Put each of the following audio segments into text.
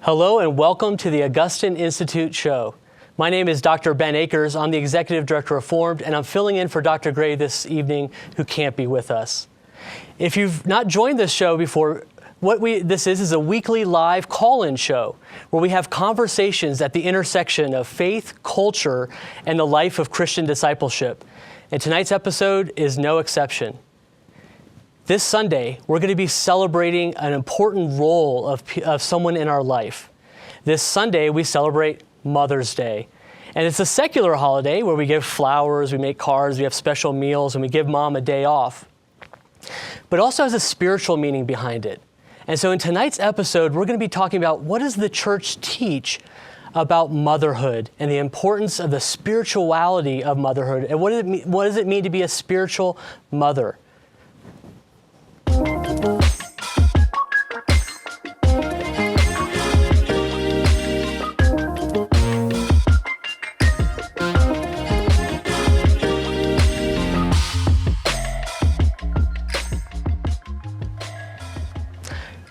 Hello and welcome to the Augustine Institute Show. My name is Dr. Ben Akers. I'm the Executive Director of Formed, and I'm filling in for Dr. Gray this evening, who can't be with us. If you've not joined this show before, this is a weekly live call-in show where we have conversations at the intersection of faith, culture, and the life of Christian discipleship. And tonight's episode is no exception. This Sunday, we're going to be celebrating an important role of someone in our life. This Sunday, we celebrate Mother's Day. And it's a secular holiday where we give flowers, we make cards, we have special meals, and we give mom a day off. But it also has a spiritual meaning behind it. And so in tonight's episode, we're going to be talking about what does the church teach about motherhood and the importance of the spirituality of motherhood, and what does it mean to be a spiritual mother?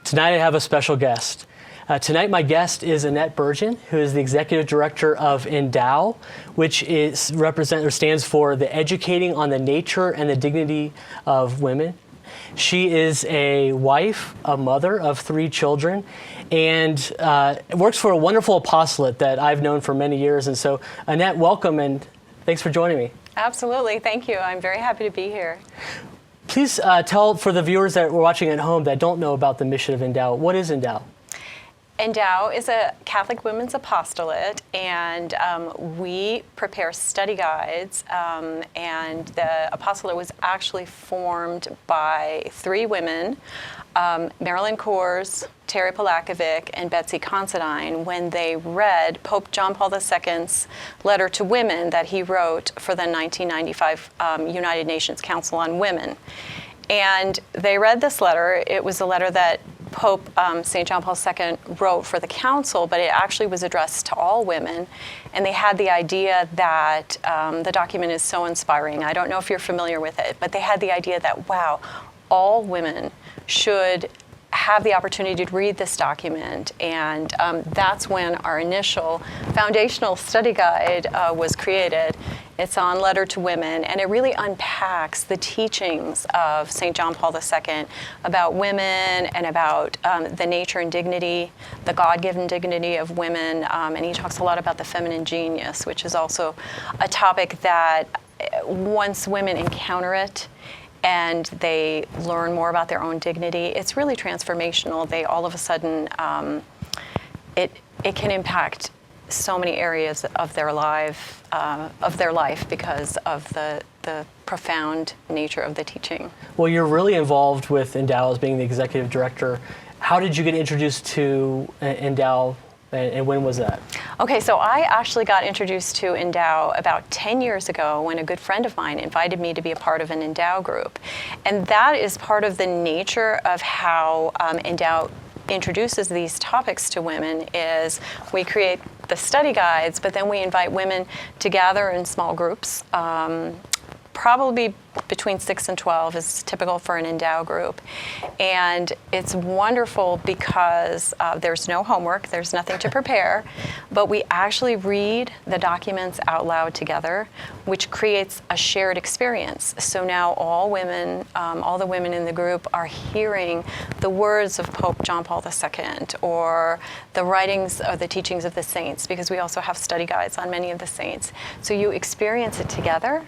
Tonight I have a special guest. Tonight my guest is Annette Bergeon, who is the Executive Director of Endow, which stands for the Educating on the Nature and the Dignity of Women. She is a wife, a mother of 3 children, and works for a wonderful apostolate that I've known for many years. And so, Annette, welcome, and thanks for joining me. Absolutely. Thank you. I'm very happy to be here. Please tell, for the viewers that were watching at home that don't know about the mission of Endow, what is Endow? Endow is a Catholic women's apostolate, and we prepare study guides, and the apostolate was actually formed by 3 women, Marilyn Coors, Terry Polakovic, and Betsy Considine, when they read Pope John Paul II's letter to women that he wrote for the 1995 United Nations Council on Women. And they read this letter. It was a letter that Pope St. John Paul II wrote for the council, but it actually was addressed to all women. And they had the idea that the document is so inspiring. I don't know if you're familiar with it, but they had the idea that, wow, all women should have the opportunity to read this document. And that's when our initial foundational study guide was created. It's on Letter to Women, and it really unpacks the teachings of St. John Paul II about women and about the nature and dignity, the God-given dignity of women, and he talks a lot about the feminine genius, which is also a topic that once women encounter it and they learn more about their own dignity, it's really transformational. They all of a sudden, it can impact so many areas of their life because of the profound nature of the teaching. Well, you're really involved with Endow as being the executive director. How did you get introduced to Endow, and when was that? Okay, so I actually got introduced to Endow about 10 years ago when a good friend of mine invited me to be a part of an Endow group. And that is part of the nature of how Endow introduces these topics to women. Is we create the study guides, but then we invite women to gather in small groups. Probably between 6 and 12 is typical for an Endow group. And it's wonderful because there's no homework, there's nothing to prepare, but we actually read the documents out loud together, which creates a shared experience. So now all women, all the women in the group are hearing the words of Pope John Paul II or the writings or the teachings of the saints, because we also have study guides on many of the saints. So you experience it together,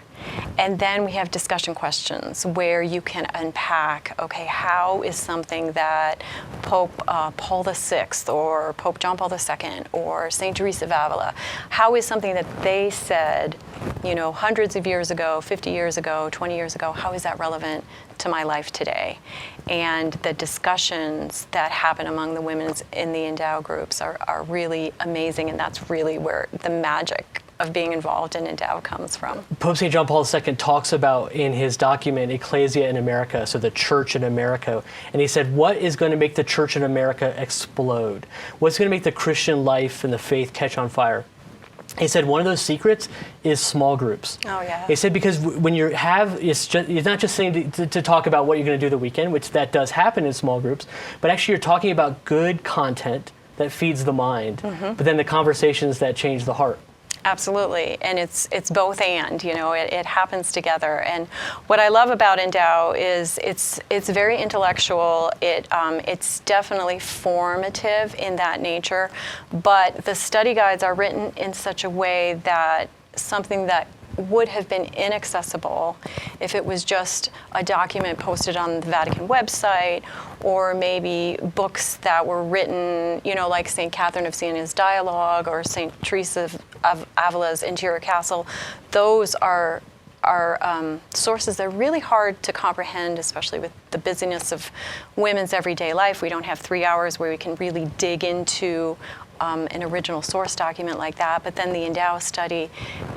and then we have discussion questions where you can unpack, okay, how is something that Pope Paul VI or Pope John Paul II or St. Teresa of Avila, how is something that they said, hundreds of years ago, 50 years ago, 20 years ago, how is that relevant to my life today? And the discussions that happen among the women in the Endow groups are really amazing, and that's really where the magic of being involved in Endow comes from. Pope St. John Paul II talks about in his document, Ecclesia in America, so the church in America, and he said, what is going to make the church in America explode? What's going to make the Christian life and the faith catch on fire? He said one of those secrets is small groups. Oh, yeah. He said because when you have, it's not just saying to talk about what you're going to do the weekend, which that does happen in small groups, but actually you're talking about good content that feeds the mind, but then the conversations that change the heart. Absolutely, and it's both and, it happens together. And what I love about Endow is it's very intellectual. It's definitely formative in that nature, but the study guides are written in such a way that something that would have been inaccessible if it was just a document posted on the Vatican website, or maybe books that were written, like St. Catherine of Siena's Dialogue or St. Teresa of Avila's Interior Castle. Those are sources that are really hard to comprehend, especially with the busyness of women's everyday life. We don't have 3 hours where we can really dig into an original source document like that, but then the Endow study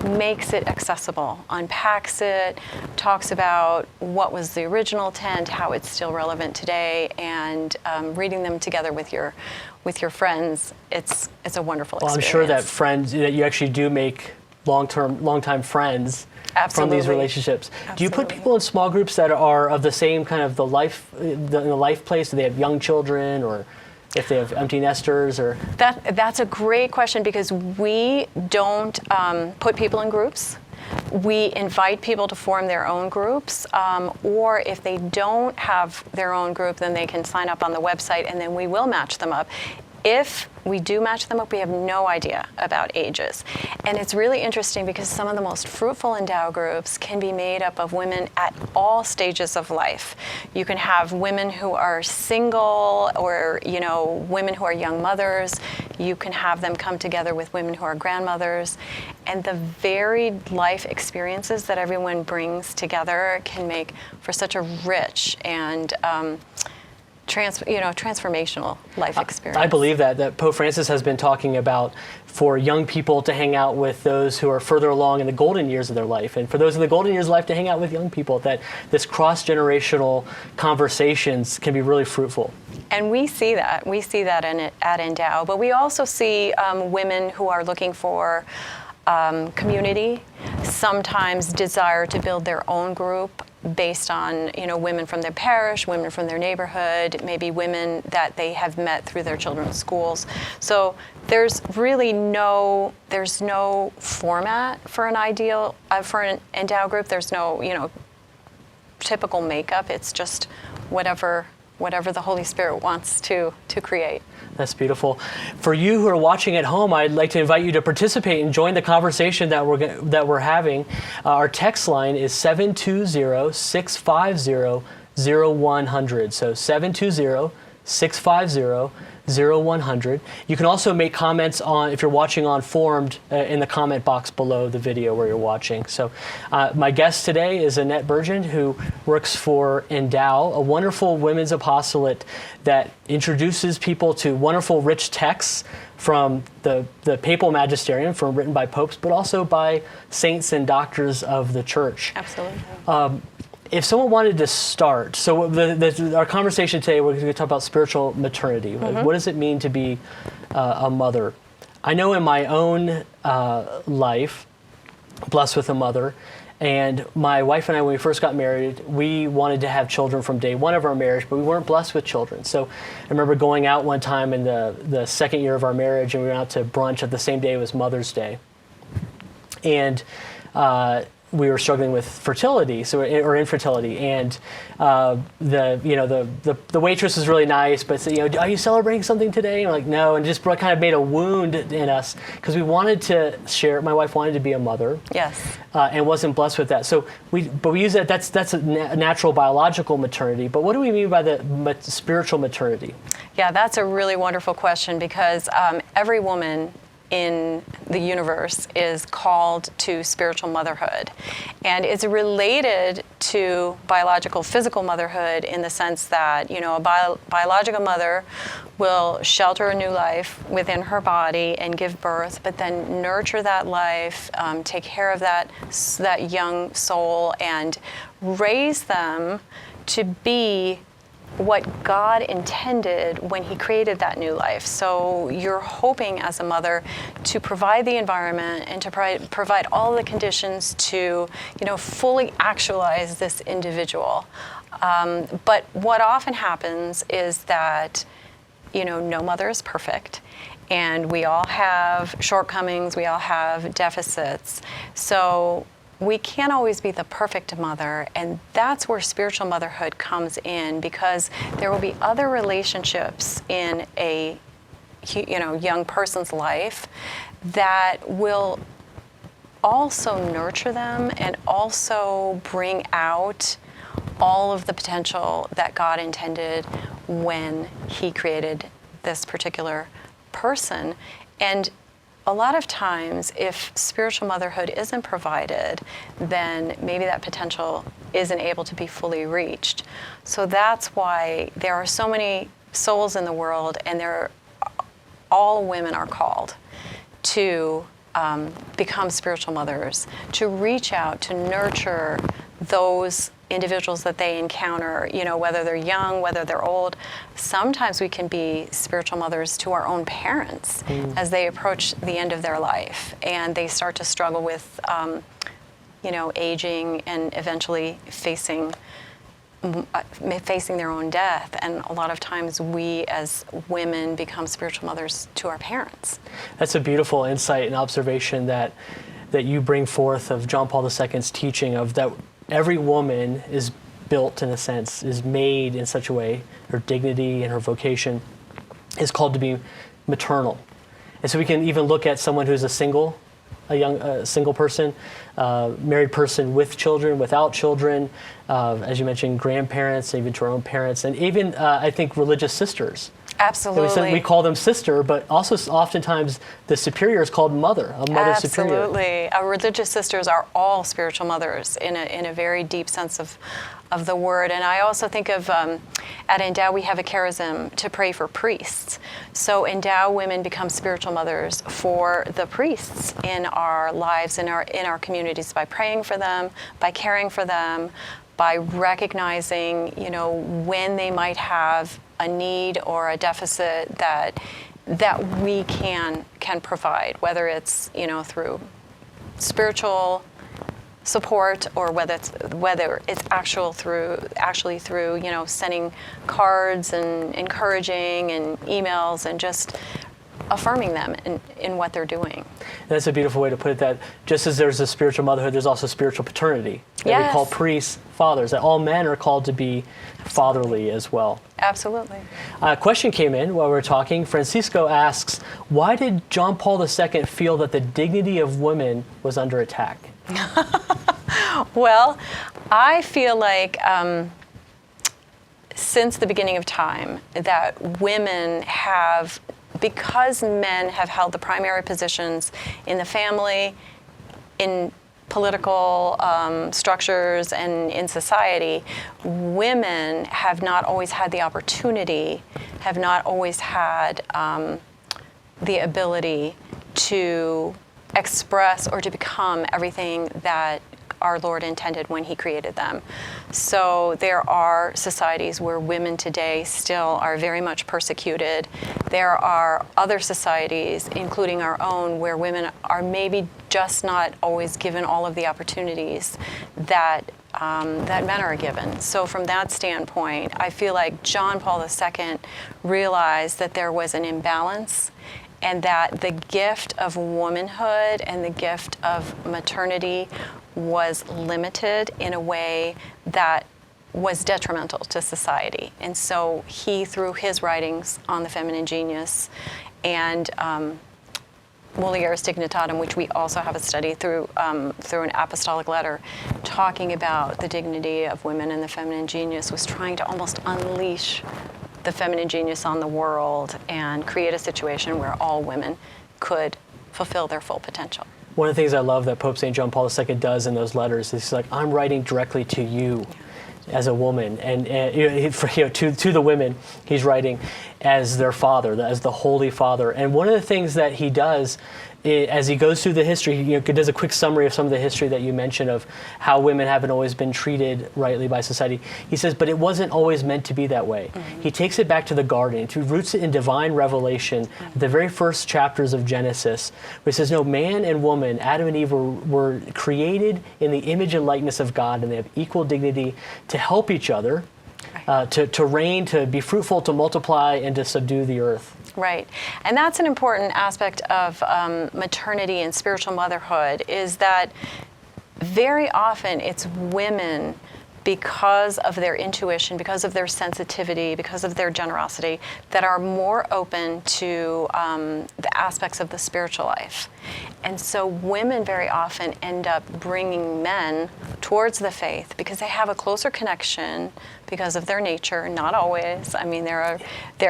makes it accessible, unpacks it, talks about what was the original intent, how it's still relevant today, and reading them together with your friends, it's a wonderful experience. Well, I'm sure that friends, that you actually do make long-time friends. Absolutely. From these relationships. Absolutely. Do you put people in small groups that are of the same kind of the life place? Do they have young children, or if they have empty nesters, or? That's a great question, because we don't put people in groups. We invite people to form their own groups, or if they don't have their own group, then they can sign up on the website, and then we will match them up. If we do match them up, we have no idea about ages. And it's really interesting because some of the most fruitful Endow groups can be made up of women at all stages of life. You can have women who are single, or women who are young mothers. You can have them come together with women who are grandmothers. And the varied life experiences that everyone brings together can make for such a rich and transformational life experience. I believe that Pope Francis has been talking about for young people to hang out with those who are further along in the golden years of their life, and for those in the golden years of life to hang out with young people, that this cross-generational conversations can be really fruitful. And we see that. We see that at Endow, but we also see women who are looking for community, sometimes desire to build their own group based on women from their parish, women from their neighborhood, maybe women that they have met through their children's schools. So there's really no format for an ideal for an Endow group. There's no typical makeup. It's just whatever the Holy Spirit wants to create. That's beautiful. For you who are watching at home, I'd like to invite you to participate and join the conversation that we're having. Our text line is 720-650-0100. So 720-650-0100. You can also make comments if you're watching on Formed, in the comment box below the video where you're watching. So my guest today is Annette Bergeon, who works for Endow, a wonderful women's apostolate that introduces people to wonderful rich texts from the papal magisterium, written by popes, but also by saints and doctors of the church. Absolutely. If someone wanted to start, so our conversation today, we're going to talk about spiritual maternity. Mm-hmm. What does it mean to be a mother? I know in my own life, blessed with a mother, and my wife and I, when we first got married, we wanted to have children from day one of our marriage, but we weren't blessed with children. So I remember going out one time in the second year of our marriage, and we went out to brunch at the same day it was Mother's Day. And we were struggling with fertility, or infertility, and the waitress was really nice, but said, are you celebrating something today? And we're like, no, and just kind of made a wound in us because we wanted to share. My wife wanted to be a mother, yes, and wasn't blessed with that. So we use that. That's a natural biological maternity. But what do we mean by the spiritual maternity? Yeah, that's a really wonderful question, because every woman in the universe is called to spiritual motherhood. And it's related to biological physical motherhood in the sense that, a biological mother will shelter a new life within her body and give birth, but then nurture that life, take care of that young soul, and raise them to be what God intended when He created that new life. So you're hoping as a mother to provide the environment and to provide all the conditions to, fully actualize this individual. But what often happens is that no mother is perfect, and we all have shortcomings, we all have deficits. So we can't always be the perfect mother, and that's where spiritual motherhood comes in, because there will be other relationships in a young person's life that will also nurture them and also bring out all of the potential that God intended when He created this particular person. And a lot of times, if spiritual motherhood isn't provided, then maybe that potential isn't able to be fully reached. So that's why there are so many souls in the world, and all women are called to become spiritual mothers, to reach out, to nurture those individuals that they encounter, whether they're young, whether they're old. Sometimes we can be spiritual mothers to our own parents as they approach the end of their life, and they start to struggle with, aging and eventually facing their own death. And a lot of times we as women become spiritual mothers to our parents. That's a beautiful insight and observation that you bring forth of John Paul II's teaching of that every woman is built, in a sense, is made in such a way, her dignity and her vocation is called to be maternal. And so we can even look at someone who's a single person, married person with children, without children, as you mentioned, grandparents, even to our own parents, and even, I think, religious sisters. Absolutely. We call them sister, but also oftentimes the superior is called mother, a mother superior. Absolutely. Our religious sisters are all spiritual mothers in a very deep sense of the word. And I also think of, at Endow, we have a charism to pray for priests. So Endow women become spiritual mothers for the priests in our lives, in our communities, by praying for them, by caring for them, by recognizing, when they might have a need or a deficit that we can provide, whether it's through spiritual support or whether it's actually through sending cards and encouraging and emails and just affirming them in what they're doing. That's a beautiful way to put it, that just as there's a spiritual motherhood, there's also spiritual paternity. That we call priests fathers, that all men are called to be fatherly as well. Absolutely. A question came in while we were talking. Francisco asks, why did John Paul II feel that the dignity of women was under attack? Well, I feel like since the beginning of time that women have, because men have held the primary positions in the family, in political structures, and in society, women have not always had the opportunity, have not always had the ability to express or to become everything that our Lord intended when He created them. So there are societies where women today still are very much persecuted. There are other societies, including our own, where women are maybe just not always given all of the opportunities that men are given. So from that standpoint, I feel like John Paul II realized that there was an imbalance, and that the gift of womanhood and the gift of maternity was limited in a way that was detrimental to society. And so he, through his writings on the feminine genius and Mulieris Dignitatem, which we also have a study through an apostolic letter talking about the dignity of women and the feminine genius, was trying to almost unleash the feminine genius on the world and create a situation where all women could fulfill their full potential. One of the things I love that Pope St. John Paul II does in those letters is he's like, I'm writing directly to you as a woman, and to the women he's writing as their father, as the Holy Father. And one of the things that he does as he goes through the history, he does a quick summary of some of the history that you mentioned of how women haven't always been treated rightly by society. He says, but it wasn't always meant to be that way. Mm-hmm. He takes it back to the garden. He roots it in divine revelation, the very first chapters of Genesis, where he says, no, man and woman, Adam and Eve, were created in the image and likeness of God, and they have equal dignity to help each other to reign, to be fruitful, to multiply, and to subdue the earth. Right. And that's an important aspect of maternity and spiritual motherhood, is that very often it's women, because of their intuition, because of their sensitivity, because of their generosity, that are more open to the aspects of the spiritual life. And so women very often end up bringing men towards the faith because they have a closer connection because of their nature. Not always. I mean, there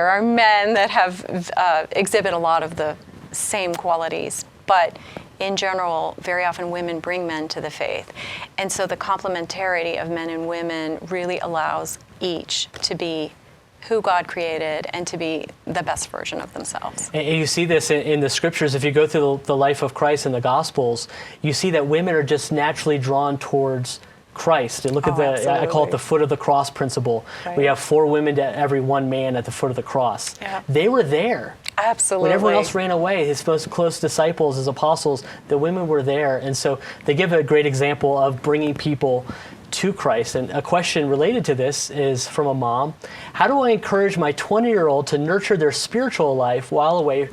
are men that have exhibit a lot of the same qualities, but in general, very often women bring men to the faith. And so the complementarity of men and women really allows each to be who God created and to be the best version of themselves. And you see this in the scriptures. If you go through the life of Christ in the Gospels, you see that women are just naturally drawn towards Christ. And look at I call it the foot of the cross principle. Right. We have 4 women to every 1 man at the foot of the cross. Yeah. They were there. Absolutely. When everyone else ran away, his most close disciples, his apostles, the women were there. And so they give a great example of bringing people to Christ. And a question related to this is from a mom. How do I encourage my 20-year-old to nurture their spiritual life while away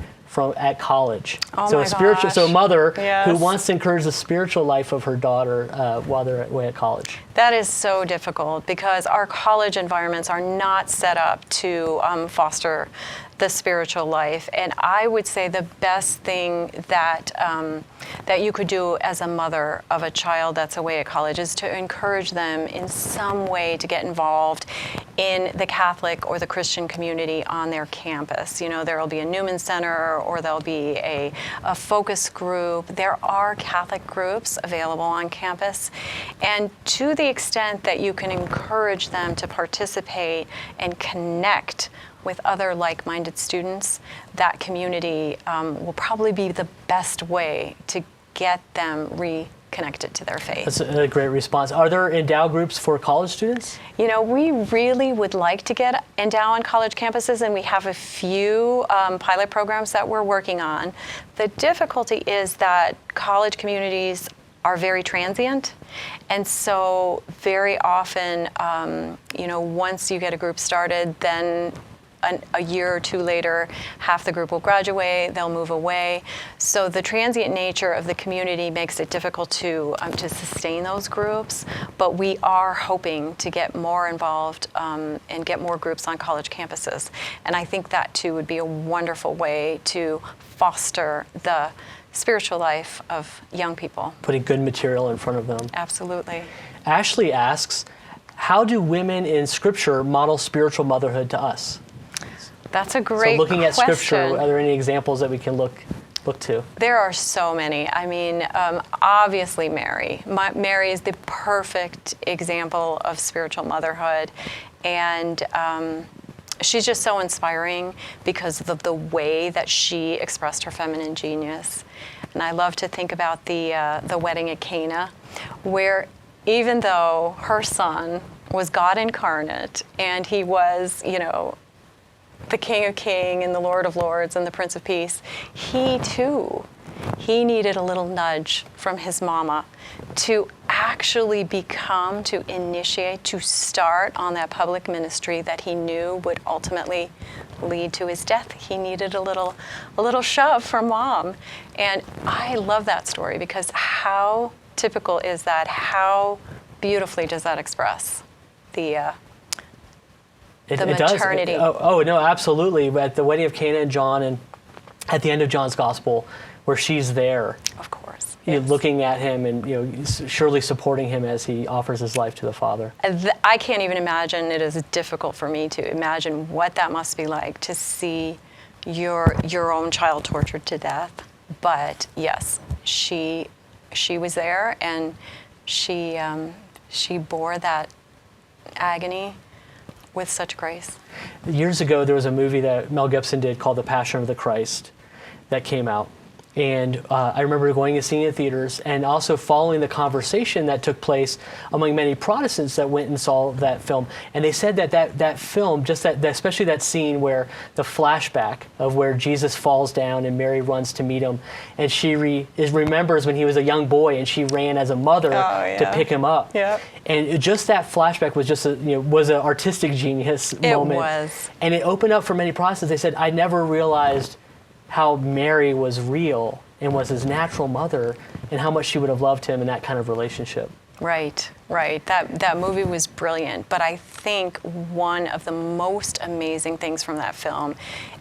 at college? So a mother yes. who wants to encourage the spiritual life of her daughter while they're away at college. That is so difficult because our college environments are not set up to foster the spiritual life. And I would say the best thing that that you could do as a mother of a child that's away at college is to encourage them in some way to get involved in the Catholic or the Christian community on their campus. You know, there will be a Newman Center or there'll be a focus group. There are Catholic groups available on campus. And to the extent that you can encourage them to participate and connect with other like-minded students, that community will probably be the best way to get them reconnected to their faith. That's a great response. Are there Endow groups for college students? You know, we really would like to get Endow on college campuses, and we have a few pilot programs that we're working on. The difficulty is that college communities are very transient, and so very often, you know, once you get a group started, then a year or 2 later, half the group will graduate, they'll move away. So the transient nature of the community makes it difficult to sustain those groups, but we are hoping to get more involved and get more groups on college campuses. And I think that too would be a wonderful way to foster the spiritual life of young people. Putting good material in front of them. Absolutely. Ashley asks, how do women in Scripture model spiritual motherhood to us? That's a great question. So looking at Scripture, are there any examples that we can look to? There are so many. I mean, obviously Mary. Mary is the perfect example of spiritual motherhood. And she's just so inspiring because of the way that she expressed her feminine genius. And I love to think about the wedding at Cana, where even though her son was God incarnate and he was, you know, the King of Kings and the Lord of Lords and the Prince of Peace, he needed a little nudge from his mama to actually to initiate, to start on that public ministry that he knew would ultimately lead to his death. He needed a little shove from mom. And I love that story because how typical is that? How beautifully does that express the maternity? No, absolutely. At the wedding of Cana and John, and at the end of John's gospel, where she's there, of course, yes. Looking at him and surely supporting him as he offers his life to the Father. I can't even imagine. It is difficult for me to imagine what that must be like to see your own child tortured to death. But yes, she was there, and she bore that agony with such grace. Years ago, there was a movie that Mel Gibson did called The Passion of the Christ that came out. And I remember going and seeing it in theaters and also following the conversation that took place among many Protestants that went and saw that film. And they said that film, just that especially that scene where the flashback of where Jesus falls down and Mary runs to meet him, and she remembers when he was a young boy and she ran as a mother to pick him up. Yeah. And just that flashback was just was an artistic genius moment. It was. And it opened up for many Protestants. They said, I never realized how Mary was real and was his natural mother, and how much she would have loved him in that kind of relationship. Right. That movie was brilliant, but I think one of the most amazing things from that film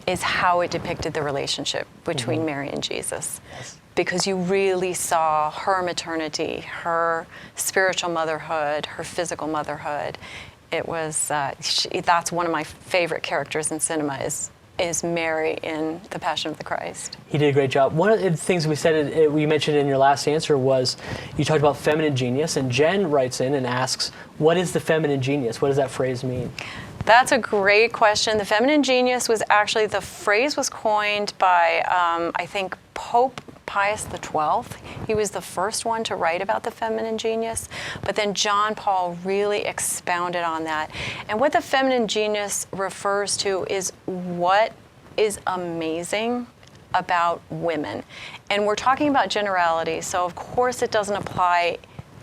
is how it depicted the relationship between Mary and Jesus. Yes. Because you really saw her maternity, her spiritual motherhood, her physical motherhood. It was, that's one of my favorite characters in cinema is Mary in The Passion of the Christ. He did a great job. One of the things we mentioned in your last answer was you talked about feminine genius, and Jen writes in and asks, what is the feminine genius? What does that phrase mean? That's a great question. The feminine genius was actually, the phrase was coined by, I think, Pope Pius XII. He was the first one to write about the feminine genius, but then John Paul really expounded on that. And what the feminine genius refers to is what is amazing about women. And we're talking about generality, so of course it doesn't apply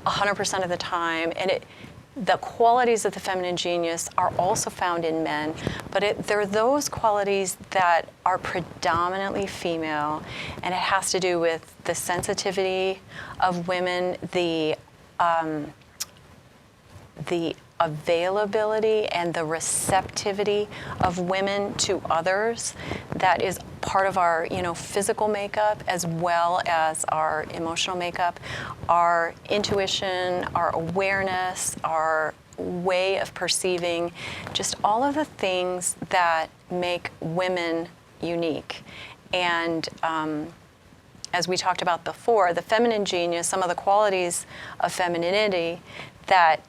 100% of the time, and the qualities of the feminine genius are also found in men, but they're those qualities that are predominantly female, and it has to do with the sensitivity of women, the availability and the receptivity of women to others. That is part of our, physical makeup as well as our emotional makeup, our intuition, our awareness, our way of perceiving, just all of the things that make women unique. And as we talked about before, the feminine genius, some of the qualities of femininity that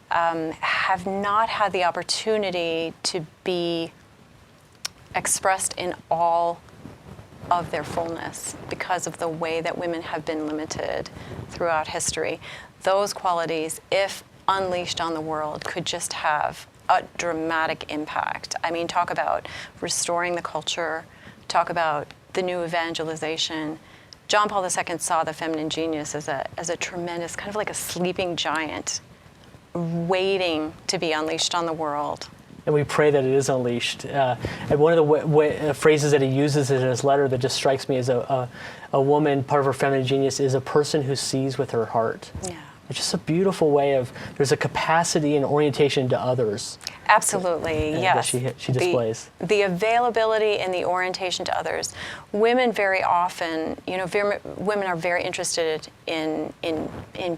have not had the opportunity to be expressed in all of their fullness because of the way that women have been limited throughout history. Those qualities, if unleashed on the world, could just have a dramatic impact. I mean, talk about restoring the culture, talk about the new evangelization. John Paul II saw the feminine genius as a tremendous, kind of like a sleeping giant, waiting to be unleashed on the world. And we pray that it is unleashed. And one of the phrases that he uses in his letter that just strikes me as a woman, part of her feminine genius, is a person who sees with her heart. Yeah. It's just a beautiful way of, there's a capacity and orientation to others. Absolutely, yes. That she displays. The availability and the orientation to others. Women very often, women are very interested in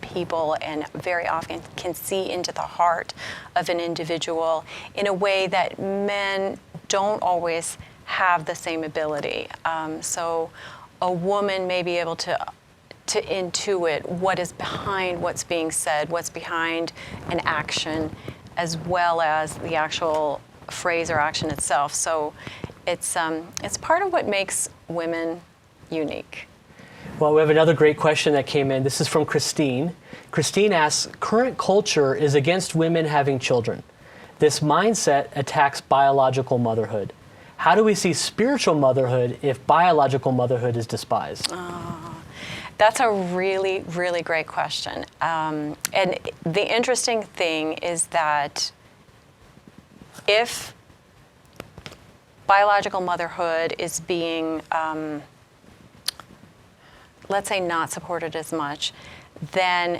people, and very often can see into the heart of an individual in a way that men don't always have the same ability. So a woman may be able to intuit what is behind what's being said, what's behind an action, as well as the actual phrase or action itself. So it's part of what makes women unique. Well, we have another great question that came in. This is from Christine. Christine asks, current culture is against women having children. This mindset attacks biological motherhood. How do we see spiritual motherhood if biological motherhood is despised? That's a really, really great question. And the interesting thing is that if biological motherhood is being, let's say, not supported as much, then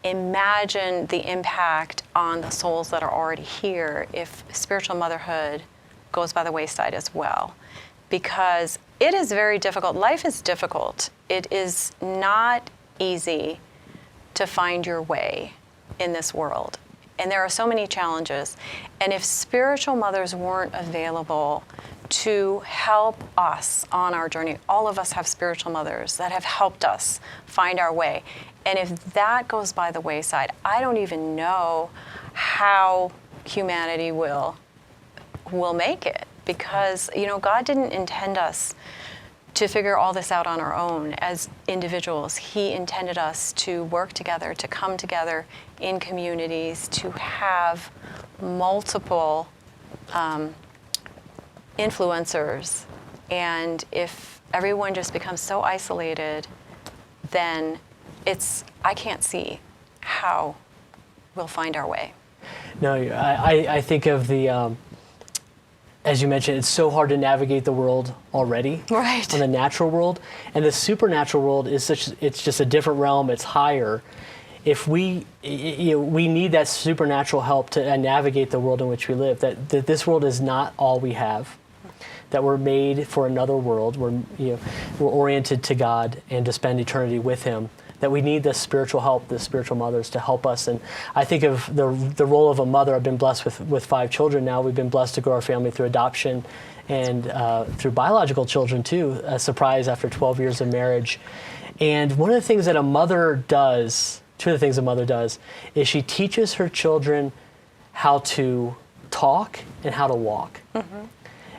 imagine the impact on the souls that are already here if spiritual motherhood goes by the wayside as well. Because it is very difficult. Life is difficult. It is not easy to find your way in this world. And there are so many challenges. And if spiritual mothers weren't available to help us on our journey, all of us have spiritual mothers that have helped us find our way. And if that goes by the wayside, I don't even know how humanity will make it. Because, God didn't intend us to figure all this out on our own as individuals. He intended us to work together, to come together in communities, to have multiple influencers. And if everyone just becomes so isolated, then I can't see how we'll find our way. No, I think of the, as you mentioned, it's so hard to navigate the world already. Right. On the natural world. And the supernatural world is it's just a different realm, it's higher. If we need that supernatural help to navigate the world in which we live, that this world is not all we have, that we're made for another world, we're oriented to God and to spend eternity with Him, that we need the spiritual help, the spiritual mothers to help us. And I think of the role of a mother. I've been blessed with 5 children now. We've been blessed to grow our family through adoption and through biological children too, a surprise after 12 years of marriage. And one of the things that a mother does, two of the things a mother does, is she teaches her children how to talk and how to walk. Mm-hmm.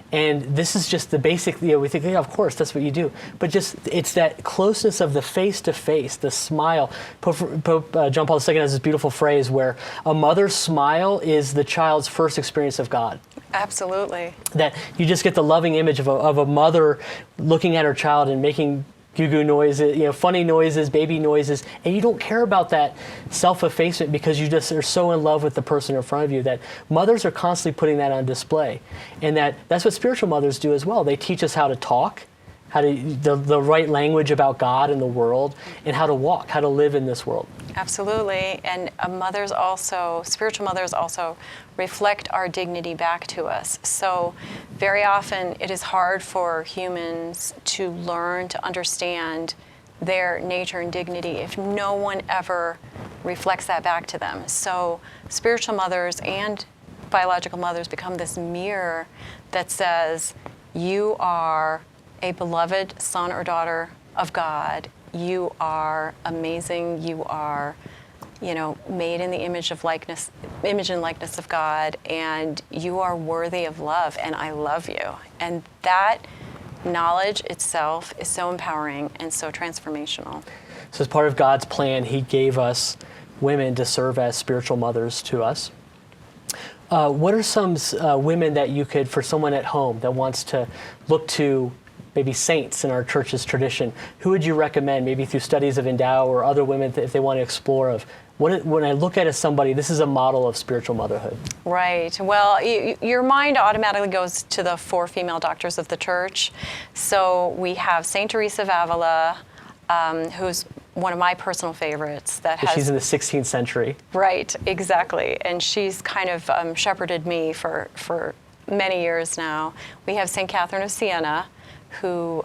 And this is just the basic, we think, yeah, of course, that's what you do. But just, it's that closeness of the face-to-face, the smile. Pope John Paul II has this beautiful phrase where a mother's smile is the child's first experience of God. Absolutely. That you just get the loving image of a mother looking at her child and making goo-goo noises, funny noises, baby noises, and you don't care about that self-effacement because you just are so in love with the person in front of you that mothers are constantly putting that on display. And that's what spiritual mothers do as well. They teach us how to talk, the right language about God and the world, and how to walk, how to live in this world. Absolutely. And spiritual mothers also reflect our dignity back to us. So very often it is hard for humans to learn to understand their nature and dignity if no one ever reflects that back to them. So spiritual mothers and biological mothers become this mirror that says, you are a beloved son or daughter of God. You are amazing. You are, made in the image and likeness of God, and you are worthy of love, and I love you. And that knowledge itself is so empowering and so transformational. So as part of God's plan, He gave us women to serve as spiritual mothers to us. What are some women that you could, for someone at home that wants to look to maybe saints in our church's tradition, who would you recommend, maybe through studies of Endow or other women, if they want to explore of, when I look at somebody, this is a model of spiritual motherhood? Right. Well, your mind automatically goes to the 4 female doctors of the church. So we have Saint Teresa of Avila, who's one of my personal favorites. She's in the 16th century. Right, exactly. And she's kind of shepherded me for many years now. We have St. Catherine of Siena, who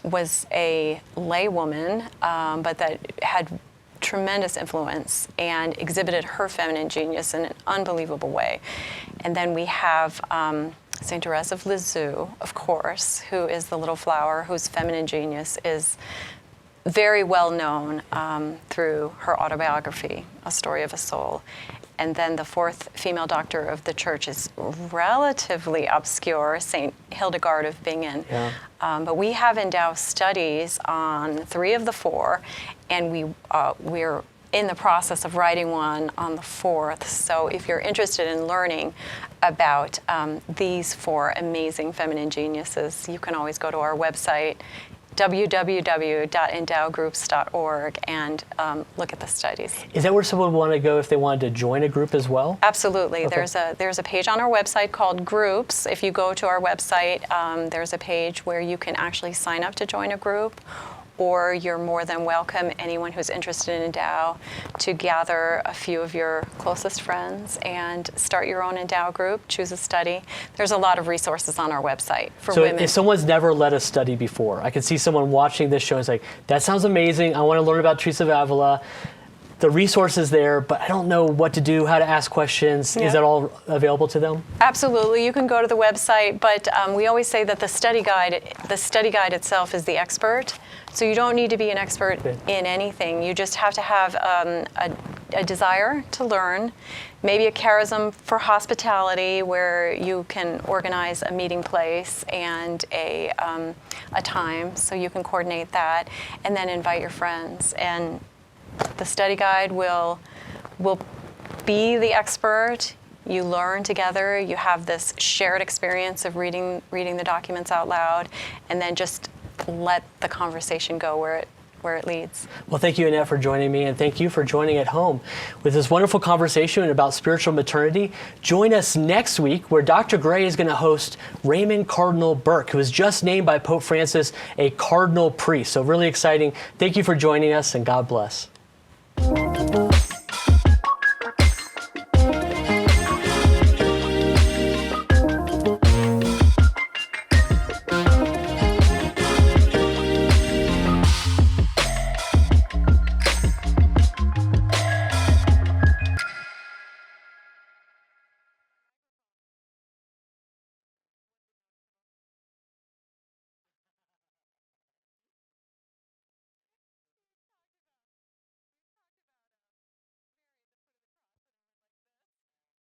was a lay woman, but that had tremendous influence and exhibited her feminine genius in an unbelievable way. And then we have St. Therese of Lisieux, of course, who is the little flower whose feminine genius is very well known through her autobiography, A Story of a Soul. And then the 4th female doctor of the church is relatively obscure, St. Hildegard of Bingen. Yeah. But we have Endow studies on 3 of the 4, and we're in the process of writing one on the 4th. So if you're interested in learning about these 4 amazing feminine geniuses, you can always go to our website, www.endowgroups.org, and look at the studies. Is that where someone would want to go if they wanted to join a group as well? Absolutely. Okay. There's a page on our website called Groups. If you go to our website, there's a page where you can actually sign up to join a group, or you're more than welcome, anyone who's interested in Endow, to gather a few of your closest friends and start your own Endow group, choose a study. There's a lot of resources on our website for women. So if someone's never led a study before, I could see someone watching this show and say, that sounds amazing, I want to learn about Teresa of Avila. The resources there, but I don't know what to do, how to ask questions. Yeah. Is that all available to them? Absolutely. You can go to the website, but we always say that the study guide itself is the expert. So you don't need to be an expert in anything. You just have to have a desire to learn, maybe a charism for hospitality where you can organize a meeting place and a a time so you can coordinate that, and then invite your friends. And the study guide will be the expert. You learn together. You have this shared experience of reading the documents out loud, and then just let the conversation go where it leads. Well, thank you, Annette, for joining me, and thank you for joining at home with this wonderful conversation about spiritual maternity. Join us next week, where Dr. Gray is going to host Raymond Cardinal Burke, who was just named by Pope Francis a cardinal priest. So really exciting. Thank you for joining us, and God bless.